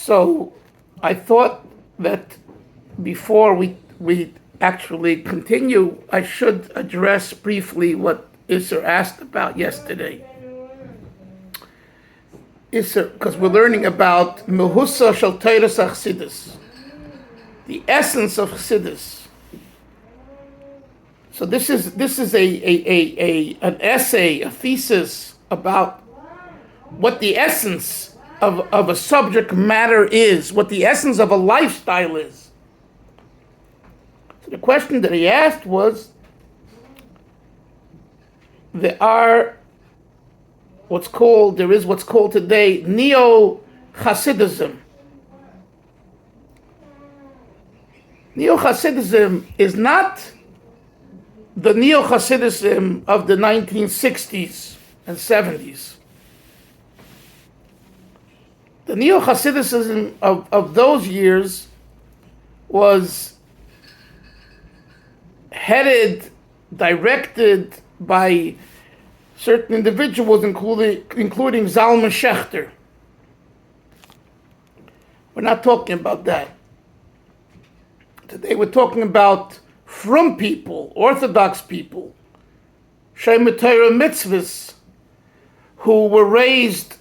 So I thought that before we actually continue, I should address briefly what Isser asked about yesterday. Isser, because we're learning about Mehusa Shel Teiras Chasidus, the essence of Chasidus. So this is an essay, a thesis about what the essence of a subject matter is, what the essence of a lifestyle is. So the question that he asked was, there is what's called today Neo-Chasidism. Neo-Chasidism is not the Neo-Chasidism of the 1960s and 70s. The Neo-Chasidism of those years was headed, directed by certain individuals, including Zalman Schachter. We're not talking about that. Today we're talking about from people, Orthodox people, Shemei Torah mitzvahs, who were raised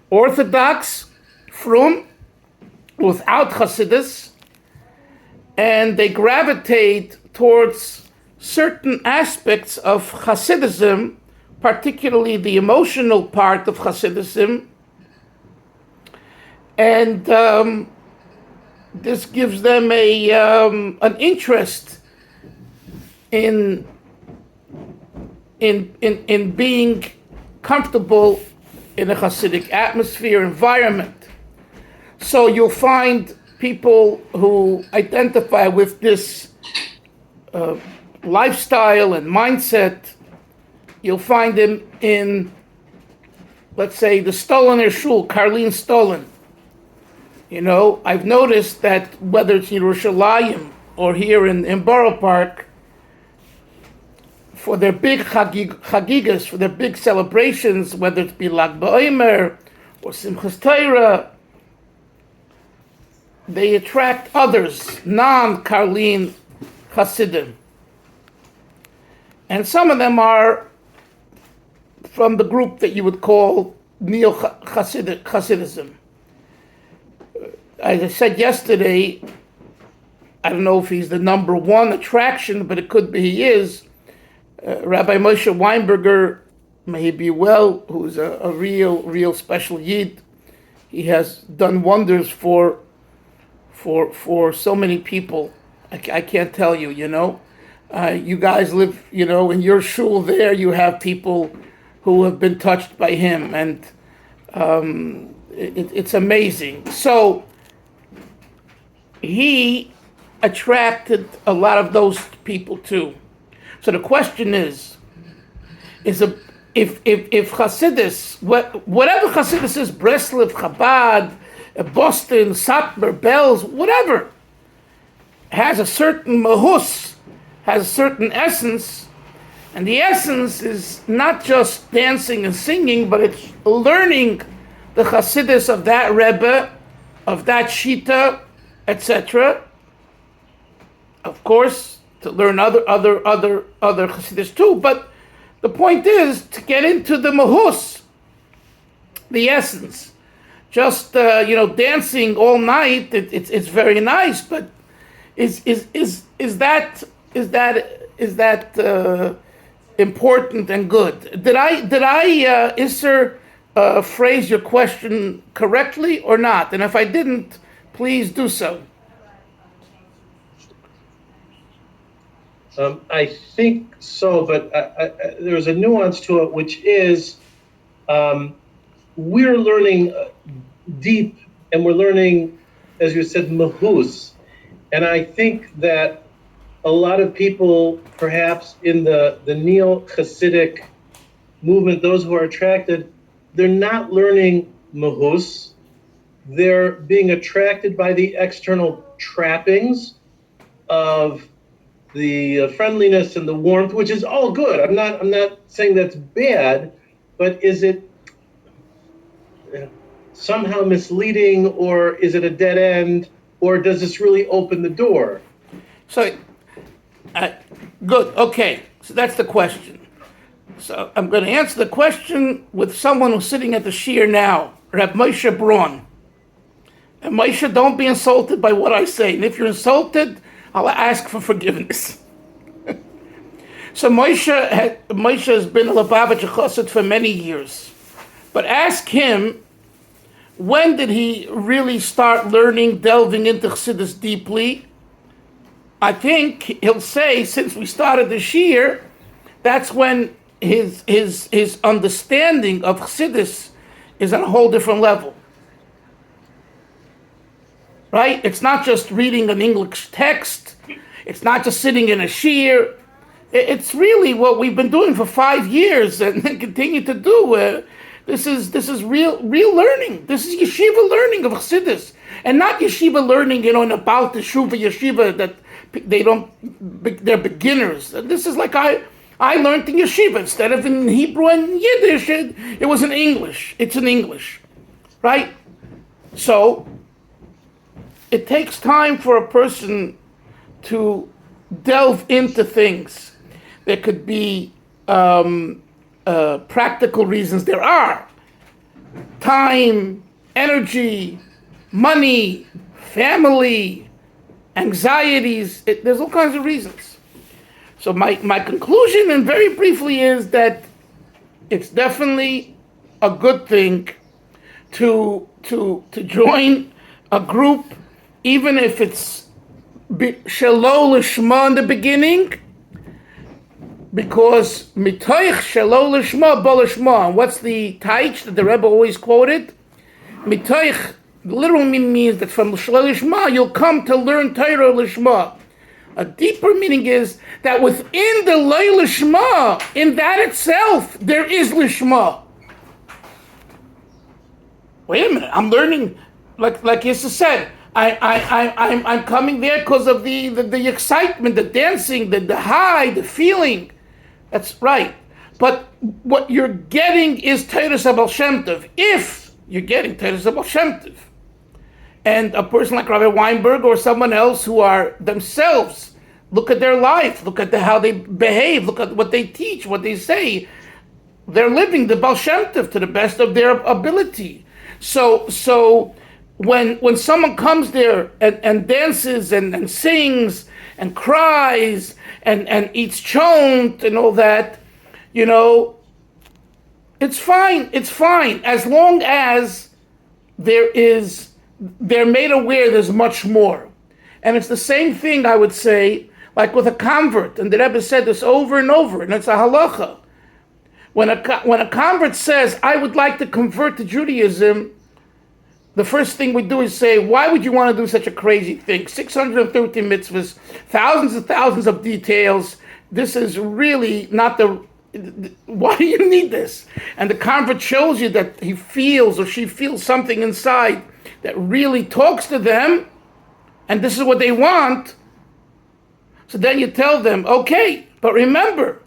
Orthodox, from, without Chasidus, and they gravitate towards certain aspects of Chasidism, particularly the emotional part of Chasidism, and this gives them an interest in being comfortable in a Hasidic atmosphere, environment. So you'll find people who identify with this lifestyle and mindset. You'll find them in, let's say, the Stoliner Shul, Karlin Stolin. You know, I've noticed that whether it's in Yerushalayim or here in Borough Park, for their big chagigas, for their big celebrations, whether it be Lag BaOmer or Simchas Torah, they attract others, non-Karlin Hasidim. And some of them are from the group that you would call Neo-Chasidism. As I said yesterday, I don't know if he's the number one attraction, but it could be he is. Rabbi Moshe Weinberger, may he be well, who's a real special yid. He has done wonders for so many people. I can't tell you, you know. You guys live, you know, in your shul there, you have people who have been touched by him, and it's amazing. So he attracted a lot of those people too. So the question is if Chasidus, whatever Chasidus is, Breslov, Chabad, Boston, Satmar, Bells, whatever, has a certain mahus, has a certain essence, and the essence is not just dancing and singing, but it's learning the Chasidus of that Rebbe, of that Shita, etc. Of course, to learn other Chasidus too, but the point is to get into the mahus, the essence. Just dancing all night, it's very nice, but is that important and good? Did I Isser phrase your question correctly or not? And if I didn't, please do so. I think so, but there's a nuance to it, which is we're learning deep, and we're learning, as you said, mahus. And I think that a lot of people, perhaps in the Neo-Chassidic movement, those who are attracted, they're not learning mahus. They're being attracted by the external trappings of the friendliness and the warmth, which is all good. I'm not saying that's bad, but is it somehow misleading, or is it a dead end, or does this really open the door? So, good. Okay, so that's the question. So I'm going to answer the question with someone who's sitting at the shiur now, Reb Moshe Braun. And Moshe, don't be insulted by what I say. And if you're insulted, I'll ask for forgiveness. So Moshe has been a Lubavitcher Chassid for many years. But ask him, when did he really start learning, delving into Chasidus deeply? I think he'll say, since we started the shiur, that's when his understanding of Chasidus is on a whole different level. Right? It's not just reading an English text. It's not just sitting in a shiur. It's really what we've been doing for 5 years and continue to do. This is real learning. This is yeshiva learning of Chasidus, and not yeshiva learning, about the yeshiva that they're beginners. This is like I learned in yeshiva. Instead of in Hebrew and Yiddish, it was in English. It's in English, right? So it takes time for a person to delve into things. There could be practical reasons. There are time, energy, money, family, anxieties. There's all kinds of reasons. So my conclusion, and very briefly, is that it's definitely a good thing to join a group, even if it's shelo lishma in the beginning, because mitoich shelo lishma bo lishma. And what's the taich that the Rebbe always quoted? Mitoich literally means that from shelo lishma you'll come to learn Torah lishma. A deeper meaning is that within the lo lishma, in that itself, there is lishma. Wait a minute, I'm learning, like Yissa said, I'm coming there because of the excitement, the dancing, the high, the feeling. That's right. But what you're getting is Torah Baal Shem Tov, if you're getting Torah Baal Shem Tov. And a person like Rabbi Weinberg or someone else who are themselves, look at their life, look at how they behave, look at what they teach, what they say. They're living the Baal Shem Tov to the best of their ability. So when someone comes there and dances and sings and cries and eats chont and all that, it's fine. It's fine as long as they're made aware there's much more. And it's the same thing, I would say, like with a convert. And the Rebbe said this over and over, and it's a halacha. When a convert says, I would like to convert to Judaism, the first thing we do is say, why would you want to do such a crazy thing? 630 mitzvahs, thousands and thousands of details. This is really not why do you need this? And the convert shows you that he feels or she feels something inside that really talks to them, and this is what they want. So then you tell them, okay, but remember,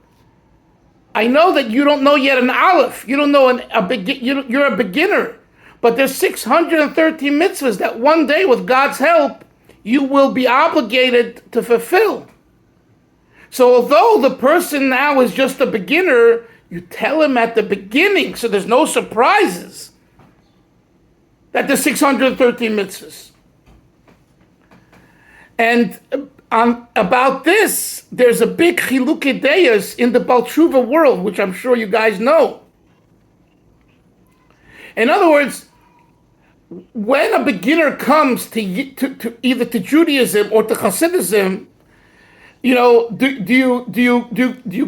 I know that you don't know yet an aleph. You don't know you're a beginner. But there's 613 mitzvahs that one day, with God's help, you will be obligated to fulfill. So although the person now is just a beginner, you tell him at the beginning, so there's no surprises, that there's 613 mitzvahs. And about this, there's a big chilukei deos in the Baal Tshuva world, which I'm sure you guys know. In other words, when a beginner comes to either to Judaism or to Chasidism, do you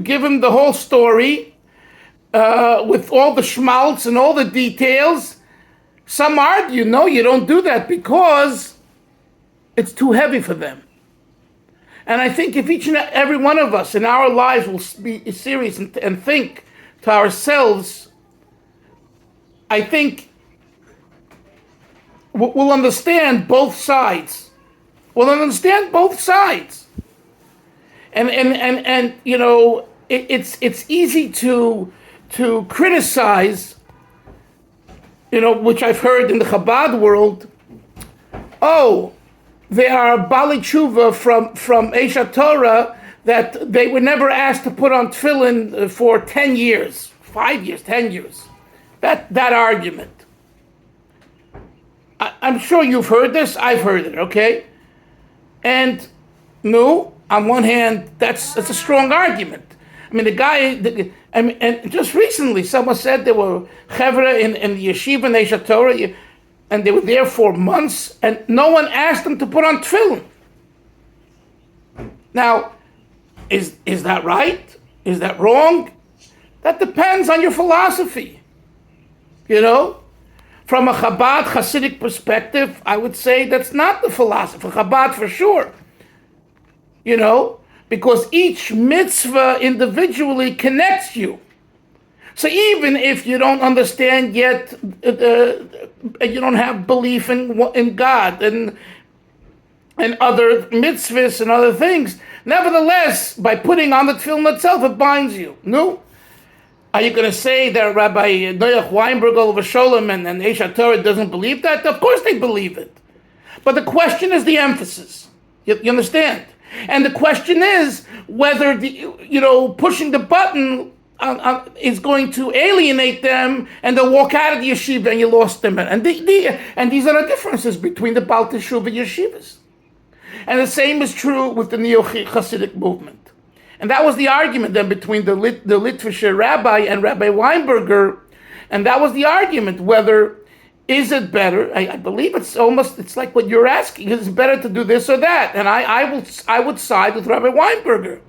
give him the whole story with all the schmaltz and all the details? Some argue, no, you don't do that because it's too heavy for them. And I think if each and every one of us in our lives will be serious and think to ourselves, I think we'll understand both sides. We'll understand both sides. And it's easy to criticize which I've heard in the Chabad world. Oh, they are Bali Tshuva from Esha Torah that they were never asked to put on tefillin for 10 years, 5 years, 10 years. That argument. I'm sure you've heard this. I've heard it, okay? And no, on one hand, that's a strong argument. I mean, and just recently, someone said there were chevra in the yeshiva in Esha Torah, and they were there for months, and no one asked them to put on tefillin. Now, is that right? Is that wrong? That depends on your philosophy. From a Chabad Hasidic perspective, I would say that's not the philosophy. Chabad for sure. Because each mitzvah individually connects you. So even if you don't understand yet, you don't have belief in God and other mitzvahs and other things, nevertheless, by putting on the tefillin itself, it binds you. No? Are you going to say that Rabbi Noach Weinberg, Oliver Sholem, and Esha Torah doesn't believe that? Of course they believe it. But the question is the emphasis. You understand? And the question is whether pushing the button is going to alienate them, and they'll walk out of the yeshiva and you lost them. And these are the differences between the Baal Teshuva yeshivas. And the same is true with the Neo-Chasidic movement. And that was the argument then between the Litvischer rabbi and Rabbi Weinberger. And that was the argument, whether is it better? I believe it's like what you're asking. Is it better to do this or that? And I would side with Rabbi Weinberger,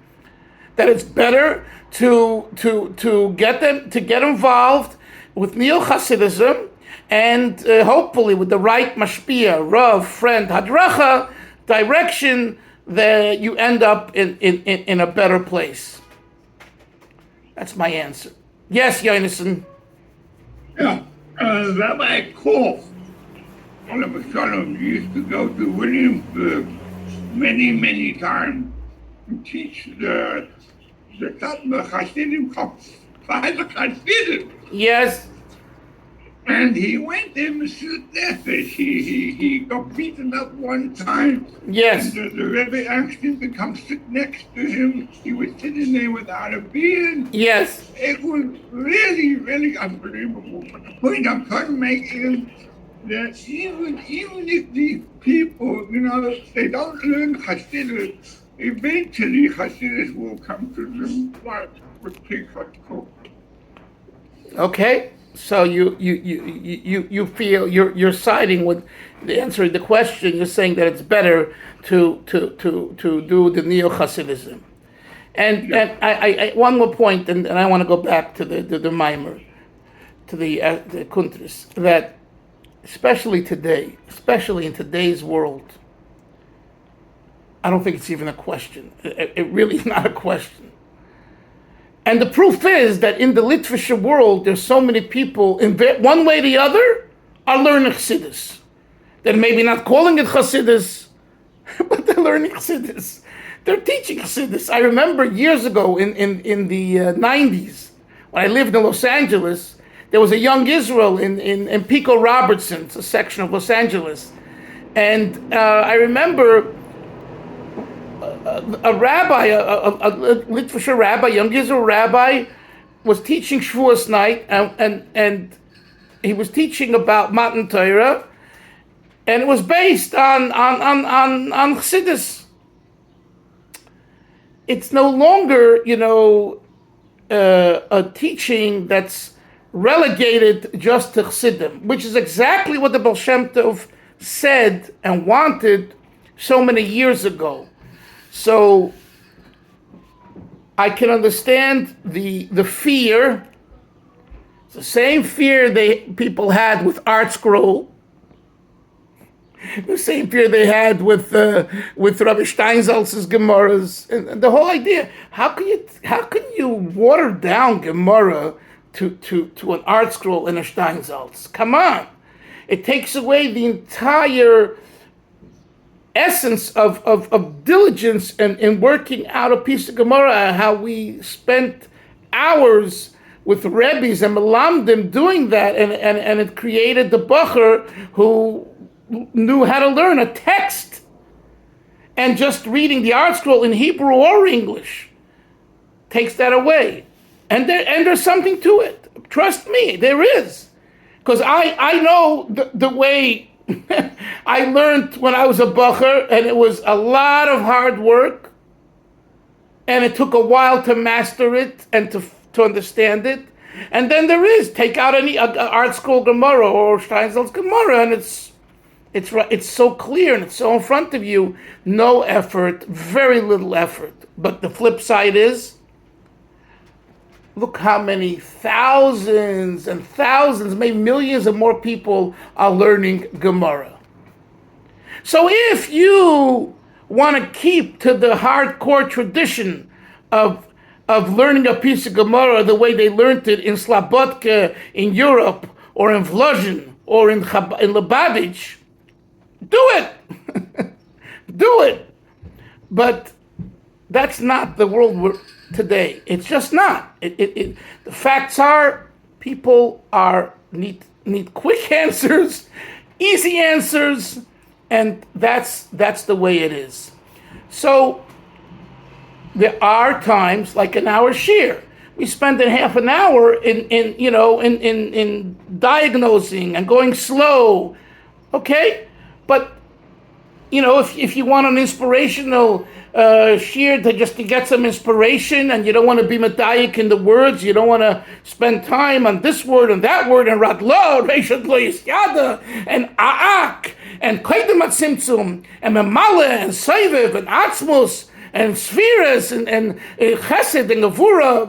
that it's better to get involved with Neo-Chasidism, and hopefully with the right mashpia, rav, friend, hadracha, direction, that you end up in a better place. That's my answer. Yes, Yonason. Yeah, Rabbi Kof, one of the Shalom, used to go to Williamsburg many times and teach the Satmar Chassidim, Father Chassidim. Yes. And he went there, Mr. Nefesh. He got beaten up one time. Yes. And the Rebbe asked him to come sit next to him. He was sitting there without a beard. Yes. It was really unbelievable. But the point I'm trying to make is that even if these people, they don't learn Hasidus, eventually Hasidus will come to them like with Tikvat. Okay. So you feel you're siding with answering the question. You're saying that it's better to do the Neo-Chasidism, and I one more point, and I want to go back to the mimer, to the Kuntris, that especially in today's world, I don't think it's even a question. It really is not a question. And the proof is that in the Litvischer world, there's so many people, in one way or the other, are learning Chasidus. They're maybe not calling it Chasidus, but they're learning Chasidus. They're teaching Chasidus. I remember years ago in the 90s, when I lived in Los Angeles, there was a young Israel in Pico Robertson, it's a section of Los Angeles. And I remember a rabbi, a Litvischer rabbi, young Israel rabbi, was teaching Shavuos night, and he was teaching about Matan Torah, and it was based on Chassidus. It's no longer, a teaching that's relegated just to Chassidim, which is exactly what the Baal Shem Tov said and wanted so many years ago. So I can understand the fear. It's the same fear people had with Art Scroll, the same fear they had with Rabbi Steinsaltz's Gemaras, and the whole idea. How can you water down Gemara to an Art Scroll and a Steinsaltz? Come on, it takes away the entire essence of diligence and working out a piece of Gemara. How we spent hours with Rebbes and Melamdim doing that, and it created the Bacher who knew how to learn a text, and just reading the art scroll in Hebrew or English takes that away. And there's something to it. Trust me, there is. Because I know the way I learned when I was a Bacher, and it was a lot of hard work, and it took a while to master it and to understand it. And then there is, take out any art scroll Gemara or Steinsaltz Gemara, and it's so clear and it's so in front of you. No effort, very little effort. But the flip side is, look how many thousands and thousands, maybe millions of more people are learning Gemara. So if you want to keep to the hardcore tradition of learning a piece of Gemara the way they learned it in Slobodka in Europe, or in Vlozhin, or in Lubavitch, do it. Do it. But that's not the world we're today. It's just not. The facts are, people need quick answers, easy answers, and that's the way it is. So there are times, like in our shir, we spend a half an hour in diagnosing and going slow, okay? But if you want an inspirational shir to get some inspiration, and you don't want to be medayik in the words, you don't want to spend time on this word and that word, and radlo, reishad lo yisyada, and a'ak, and koydem atzimtzum, and memale, and soivev, and atzmus, and spheres, and chesed, and gevura.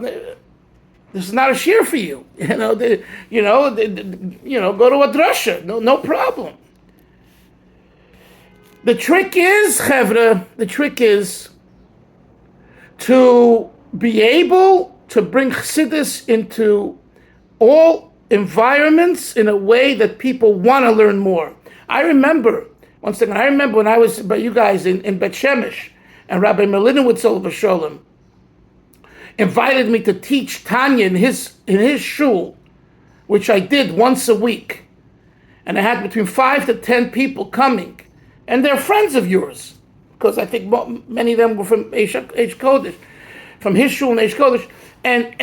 This is not a shir for you. Go to a drasha. No problem. The trick is, Chevra, to be able to bring Chasidus into all environments in a way that people want to learn more. I remember when I was by you guys in Bet Shemesh, and Rabbi Melinowitz Olav Sholem invited me to teach Tanya in his shul, which I did once a week. And I had between 5 to 10 people coming. And they're friends of yours, because I think many of them were from Eish Kodesh, from his shul in Eish Kodesh, and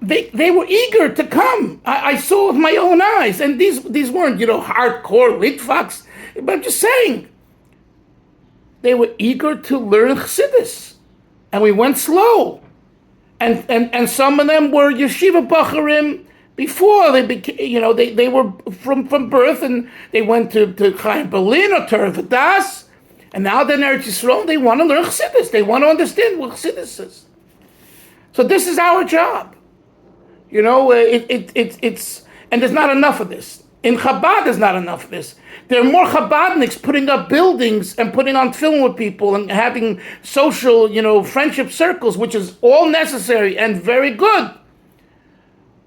they were eager to come. I saw with my own eyes, and these weren't hardcore Litvaks, but I'm just saying, they were eager to learn Chassidus, and we went slow, and some of them were yeshiva bacharim. Before they became, they were from birth, and they went to Chaim Berlin or Torah V'das, and now they're in Eretz Yisrael. They want to learn Chassidus. They want to understand what Chassidus is. So this is our job. It's and there's not enough of this. In Chabad, there's not enough of this. There are more Chabadniks putting up buildings and putting on film with people and having social, friendship circles, which is all necessary and very good.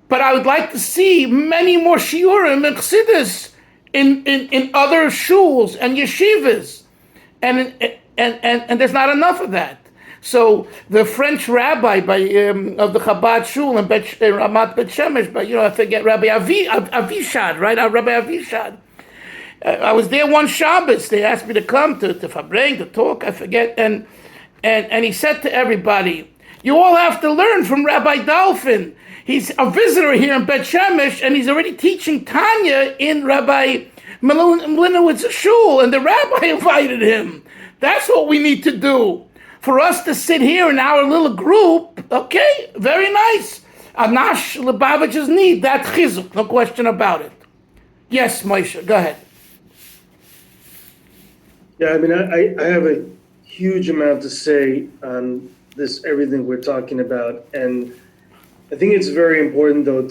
But I would like to see many more shiurim and chassidus in other shuls and yeshivas, and there's not enough of that. So the French rabbi of the Chabad shul in Ramat Bet Shemesh, I forget, Rabbi Avishad, right? Rabbi Avishad. I was there one Shabbos. They asked me to come to Fabrein to talk. I forget, and he said to everybody, "You all have to learn from Rabbi Dolphin. He's a visitor here in Bet Shemesh, and he's already teaching Tanya in Rabbi Melinowitz's shul, and the rabbi invited him. That's what we need to do. For us to sit here in our little group, okay, very nice. Anash Lubavitch's need that chizuk, no question about it." Yes, Moshe, go ahead. Yeah, I have a huge amount to say on this, everything we're talking about, and I think it's very important, though,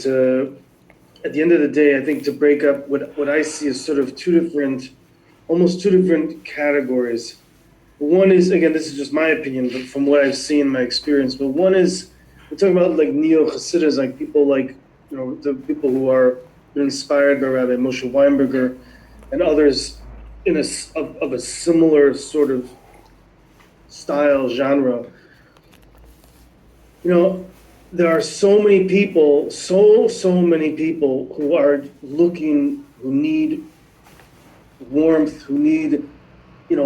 at the end of the day, I think to break up what I see as sort of almost two different categories. One is, again, this is just my opinion, but from what I've seen, my experience, but one is, we're talking about like Neo-Chasidism, like people like, the people who are inspired by Rabbi Moshe Weinberger and others of a similar sort of style, genre. there are so many people, so many people who are looking, who need warmth, who need,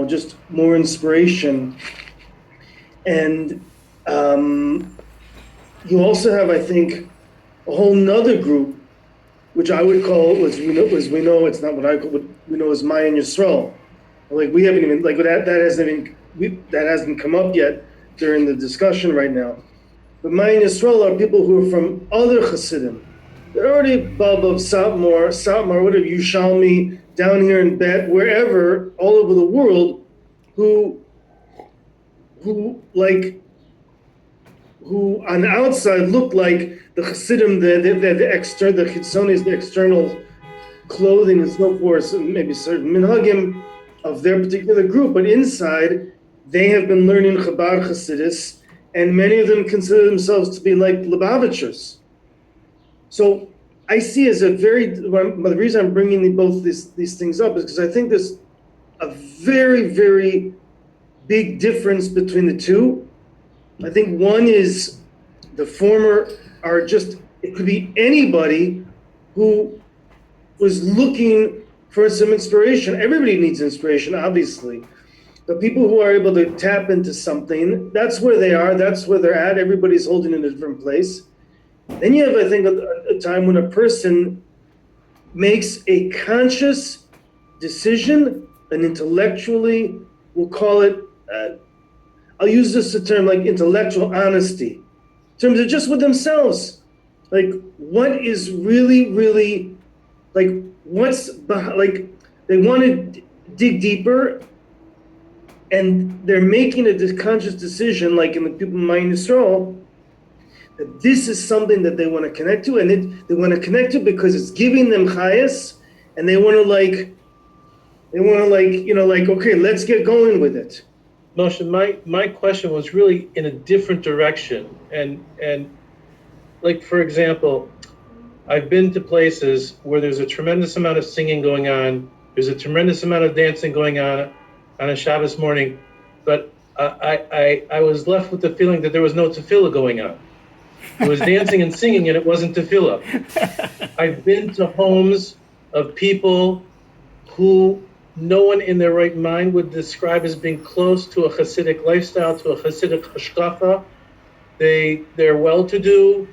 just more inspiration. And you also have, I think, a whole nother group, which I would call, as we know, it's not what I call, what we know as Mayan Yisrael. Like we haven't even, like that hasn't come up yet during the discussion right now. But Mayan Yisrael are people who are from other Chassidim. They're already above Satmar, whatever, Yushalmi, down here in Bet, wherever, all over the world, who on the outside look like the Chassidim, the external, the Chitzonis, the external clothing and so forth, and maybe certain minhagim of their particular group, but inside they have been learning Chabad Chasidus, and many of them consider themselves to be like Lubavitchers. So I see as the reason I'm bringing both these things up is because I think there's a very, very big difference between the two. I think one is the former are just, it could be anybody who was looking for some inspiration. Everybody needs inspiration, obviously. But people who are able to tap into something, that's where they are, that's where they're at. Everybody's holding in a different place. Then you have, I think, a time when a person makes a conscious decision, and intellectually, we'll call it, I'll use this term like intellectual honesty, in terms of just with themselves. Like, what is really, really, like, what's behind, like, they want to dig deeper, and they're making a conscious decision, like in the people in Mayan Yisrael, that this is something that they want to connect to, and they want to connect to because it's giving them chayas, and they want to okay, let's get going with it. Moshe, my question was really in a different direction, and like, for example, I've been to places where there's a tremendous amount of singing going on, there's a tremendous amount of dancing going on a Shabbos morning, but I was left with the feeling that there was no tefillah going on. It was dancing and singing, and it wasn't tefillah. I've been to homes of people who no one in their right mind would describe as being close to a Hasidic lifestyle, to a Hasidic hashkafa. They're well-to-do.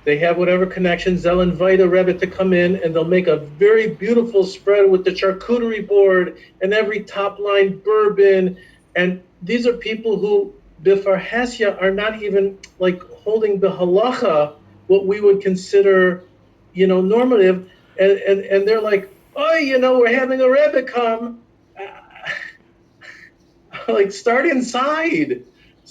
They have whatever connections. They'll invite a Rebbe to come in, and they'll make a very beautiful spread with the charcuterie board and every top-line bourbon. And these are people who, b'farhasya, are not even like holding the halacha, what we would consider, normative. And they're like, oh, we're having a Rebbe come. Like, start inside.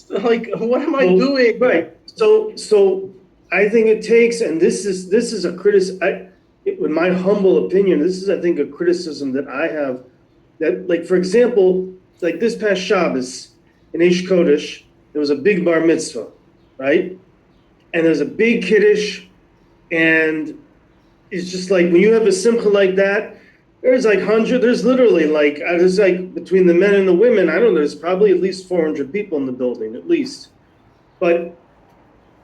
Like, what am I doing? Right. So I think it takes, and this is a criticism, in my humble opinion, this is, I think, a criticism that I have, that, like, for example, like this past Shabbos in Eish Kodesh, there was a big bar mitzvah, right? And there's a big kiddush, and it's just like, when you have a simcha like that, there's literally like, there's like, between the men and the women, I don't know, there's probably at least 400 people in the building, at least. But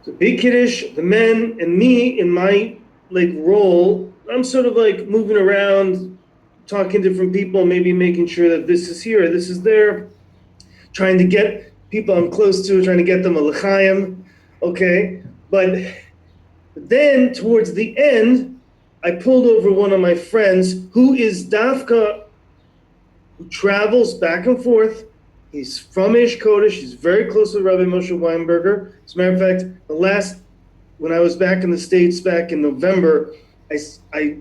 the big kiddush, the men, and me in my like role, I'm sort of like moving around, talking to different people, maybe making sure that this is here, this is there, trying to get people I'm close to, trying to get them a l'chaim, okay? But then towards the end, I pulled over one of my friends who is Dafka, who travels back and forth. He's from Eish Kodesh. He's very close to Rabbi Moshe Weinberger. As a matter of fact, when I was back in the States back in November, I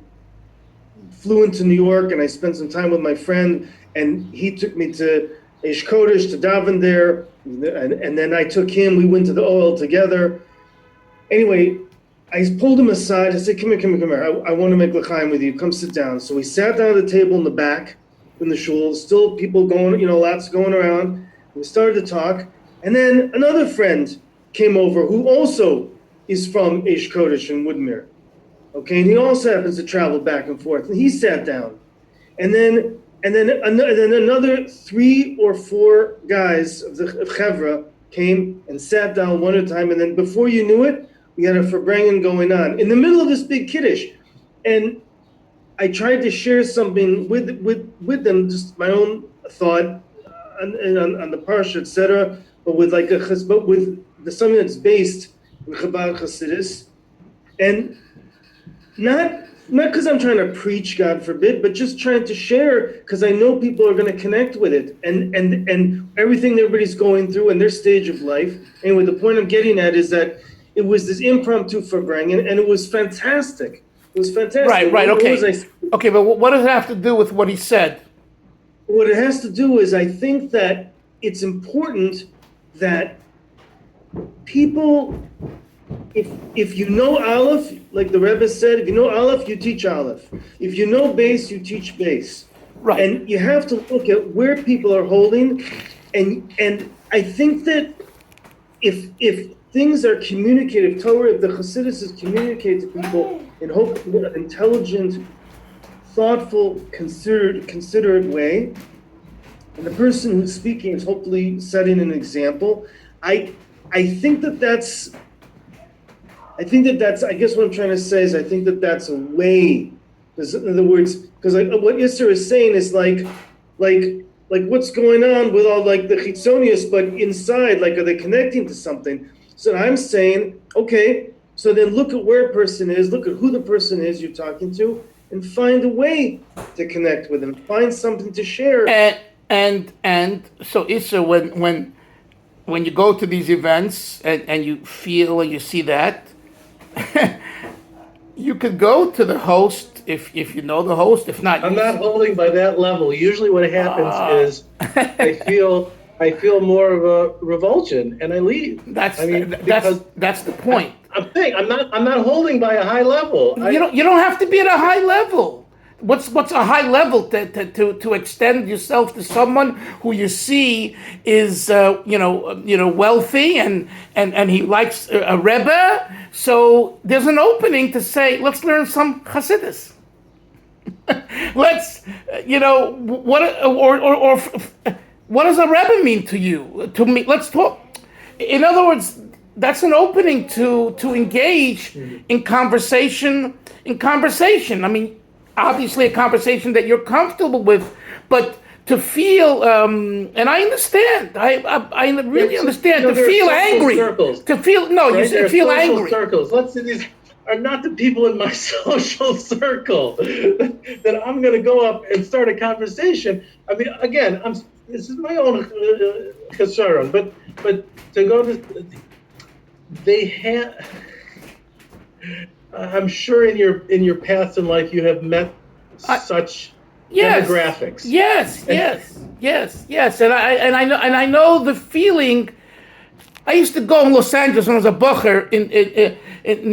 flew into New York and I spent some time with my friend, and he took me to Eish Kodesh, to daven there, and then I took him. We went to the OL together. Anyway, I pulled him aside. I said, come here. I want to make l'chaim with you. Come sit down. So we sat down at the table in the back in the shul. Still people going, lots going around. We started to talk. And then another friend came over who also is from Eish Kodesh in Woodmere. Okay, and he also happens to travel back and forth. And he sat down. And then another 3 or 4 guys of Chevra came and sat down one at a time. And then before you knew it, we had a Farbrengen going on in the middle of this big Kiddush. And I tried to share something with them, just my own thought on the parsha, etc. But with something that's based in Chabad Chasidus, and not because I'm trying to preach, God forbid, but just trying to share because I know people are going to connect with it and everything that everybody's going through in their stage of life. Anyway, the point I'm getting at is that it was this impromptu Farbrengen, and it was fantastic. It was fantastic. Right, okay. Okay, but what does it have to do with what he said? What it has to do is I think that it's important that people, if you know Aleph, like the Rebbe said, if you know Aleph, you teach Aleph. If you know Beis, you teach Beis. Right. And you have to look at where people are holding, and I think that if things are communicated, if Torah, if the Chasidus is communicated to people in hopefully an intelligent, thoughtful, considerate way, and the person who's speaking is hopefully setting an example. I think that's I guess what I'm trying to say is I think that that's a way. In other words, because what Yisser is saying is like what's going on with all like the chitzonius, but inside, like, are they connecting to something? So I'm saying, okay, so then look at where a person is, look at who the person is you're talking to, and find a way to connect with them, find something to share. And so Issa, when you go to these events and you feel and you see that, you could go to the host if you know the host. If not, I'm not holding by that level. Usually, what happens is I feel more of a revulsion, and I leave. That's the point. I'm saying I'm not holding by a high level. You don't have to be at a high level. What's a high level to extend yourself to someone who you see is wealthy and he likes a Rebbe, so there's an opening to say, let's learn some Chasidus. Let's what does a Rebbe mean to you? To me, let's talk. In other words, that's an opening to engage in conversation. I mean, obviously a conversation that you're comfortable with, but to feel, and I understand, I really understand, to feel angry, circles, to feel, no, right? You feel angry. Circles. Let's say these are not the people in my social circle that I'm going to go up and start a conversation. I mean, again, this is my own concern, but to go to, they have, I'm sure in your past in life you have met such demographics. Yes. And I know the feeling. I used to go in Los Angeles when I was a bacher in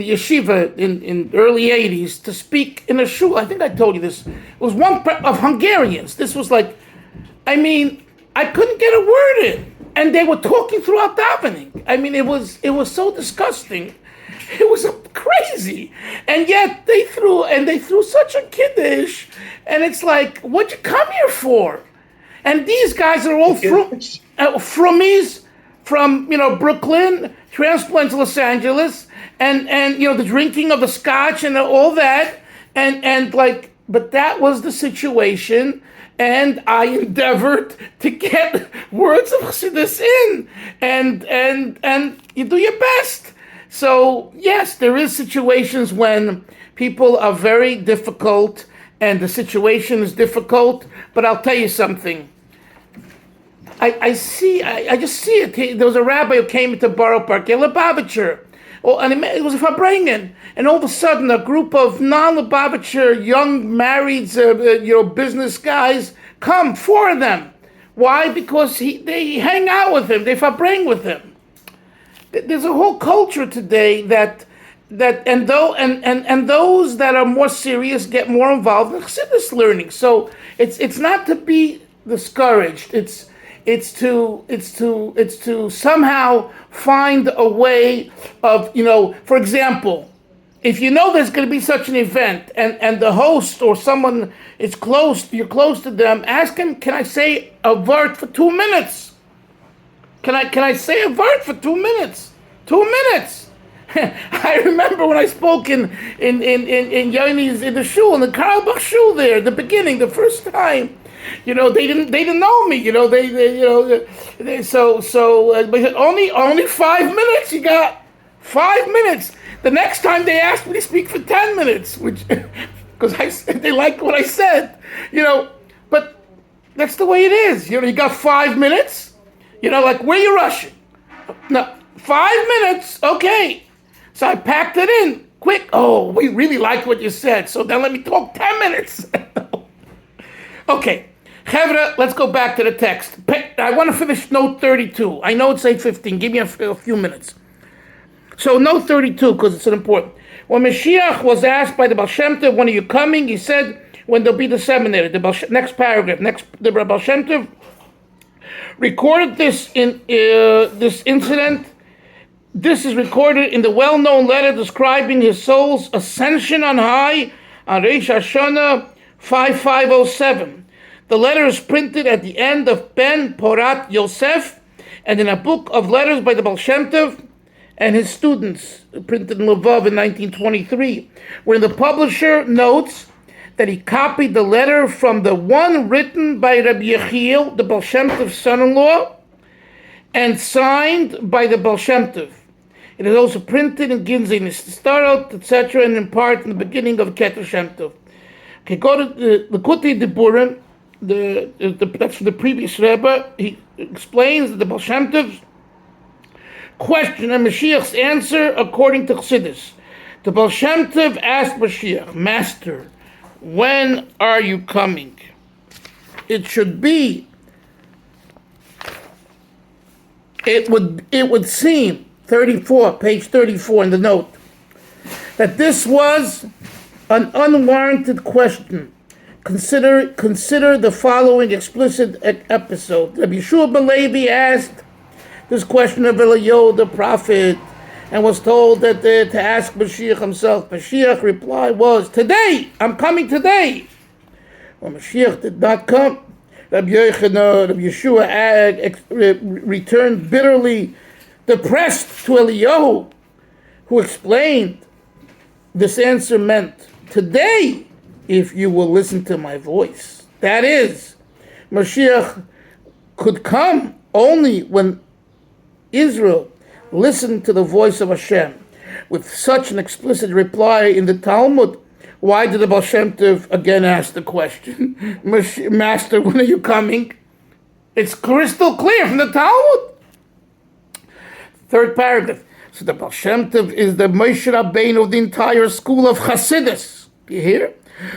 yeshiva in the early '80s to speak in a shul. I think I told you this. It was one of Hungarians. This was like, I mean, I couldn't get a word in, and they were talking throughout davening. I mean, it was so disgusting. It was crazy, and yet they threw such a kiddush, and it's like, what'd you come here for? And these guys are all frummies from Brooklyn, transplants to Los Angeles, and the drinking of the scotch and all that, and like, but that was the situation, and I endeavored to get words of Chasidus in, and you do your best. So, yes, there is situations when people are very difficult and the situation is difficult, but I'll tell you something. I just see it. There was a rabbi who came into Borough Park, a Lubavitcher, and it was a Farbrengen, and all of a sudden a group of non-Lubavitcher young married business guys come, 4 of them. Why? Because they hang out with him, they Farbrengen with him. There's a whole culture today that those that are more serious get more involved in Chasidus learning. So it's not to be discouraged. It's to somehow find a way of, for example, if you know there's going to be such an event and the host or someone is you're close to them, ask him, can I say a word for 2 minutes? Can I say a word for 2 minutes? 2 minutes. I remember when I spoke in Yoni's in the shul, in the Karlbach shul there, the beginning, the first time. They didn't know me. But only 5 minutes. You got 5 minutes. The next time they asked me to speak for 10 minutes, which because they liked what I said. But that's the way it is. You got 5 minutes. Like, where you rushing? No, 5 minutes. Okay. So I packed it in quick. Oh, we really liked what you said. So then let me talk 10 minutes. Okay. Chevra, let's go back to the text. I want to finish note 32. I know it's 8:15. Give me a few minutes. So note 32, because it's important. When Mashiach was asked by the Baal Shem Tov, when are you coming? He said, when there'll be the seminary. Next paragraph. The Baal Shem Tov recorded this incident. This is recorded in the well-known letter describing his soul's ascension on high on Rosh Hashanah 5507. The letter is printed at the end of Ben Porat Yosef and in a book of letters by the Baal Shem Tov and his students, printed in Lvov in 1923, where the publisher notes that he copied the letter from the one written by Rabbi Yechiel, the Baal Shem Tov's son-in-law, and signed by the Baal Shem Tov. It is also printed in Ginzei Nistarot, etc., and in part in the beginning of Keter Shem Tov. Okay, go to the Kuti Diburim. That's from the previous Rebbe. He explains that the Baal Shem Tov's question and Mashiach's answer according to Chasidus. The Baal Shem Tov asked Mashiach, Master, when are you coming? It should be. It would seem 34, page 34 in the note, that this was an unwarranted question. Consider the following explicit episode. Rabbi Yeshua ben Levi asked this question of Eliyahu the prophet and was told that to ask Mashiach himself. Mashiach reply was, today, I'm coming today. When Mashiach did not come, Rabbi Yeshua returned bitterly depressed to Eliyahu, who explained this answer meant, today, if you will listen to my voice. That is, Mashiach could come only when Israel listened to the voice of Hashem. With such an explicit reply in the Talmud, why did the Baal Shem Tov again ask the question, Master, when are you coming? It's crystal clear from the Talmud. Third paragraph. So the Baal Shem Tov is the Moshe Rabbeinu of the entire school of Chasidus. You hear?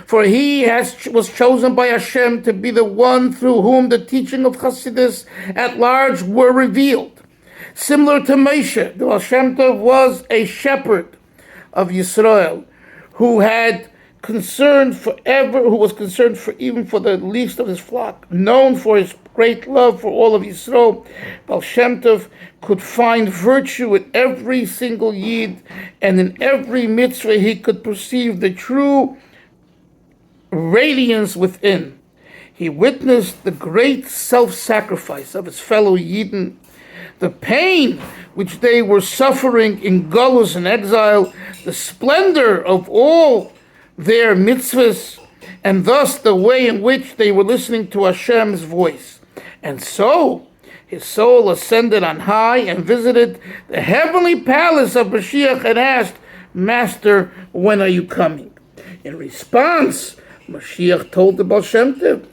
For he was chosen by Hashem to be the one through whom the teaching of Chasidus at large were revealed. Similar to Moshe, the Baal Shem Tov was a shepherd of Yisrael who was concerned for even for the least of his flock, known for his great love for all of Yisrael. Baal Shem Tov could find virtue in every single yid, and in every mitzvah he could perceive the true radiance within. He witnessed the great self-sacrifice of his fellow Yidden, the pain which they were suffering in galus and exile, the splendor of all their mitzvahs, and thus the way in which they were listening to Hashem's voice. And so his soul ascended on high and visited the heavenly palace of Mashiach and asked, Master, when are you coming? In response, Mashiach told the Baal Shem Tov,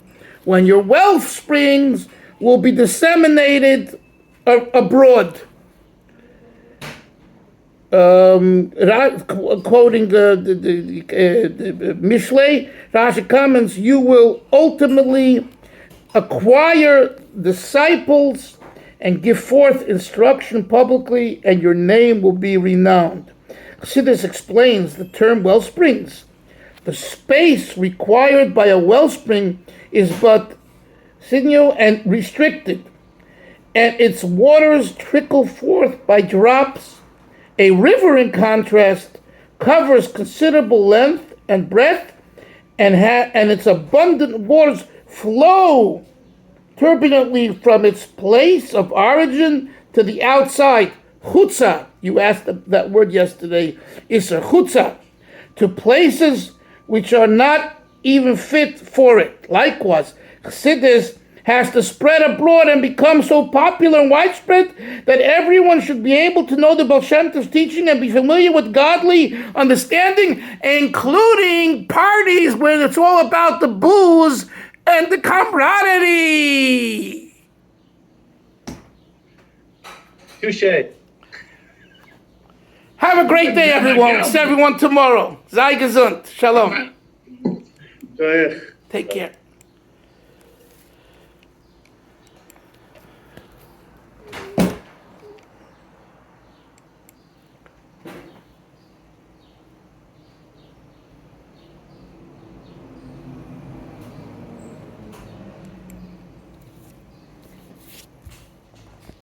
when your wealth springs will be disseminated abroad. Quoting the Mishlei, Rashi comments, you will ultimately acquire disciples and give forth instruction publicly, and your name will be renowned. Chasidus explains the term wellsprings. The space required by a wellspring is but sinew and restricted, and its waters trickle forth by drops. A river, in contrast, covers considerable length and breadth, and its abundant waters flow turbulently from its place of origin to the outside. chutza, you asked that word yesterday, iser chutza, to places which are not even fit for it. Likewise, Chasidus has to spread abroad and become so popular and widespread that everyone should be able to know the Baal Shem Tov's teaching and be familiar with godly understanding, including parties where it's all about the booze and the camaraderie. Touche. Have a great day, everyone. See everyone tomorrow. Sei gesund. Shalom. Go ahead. Take care.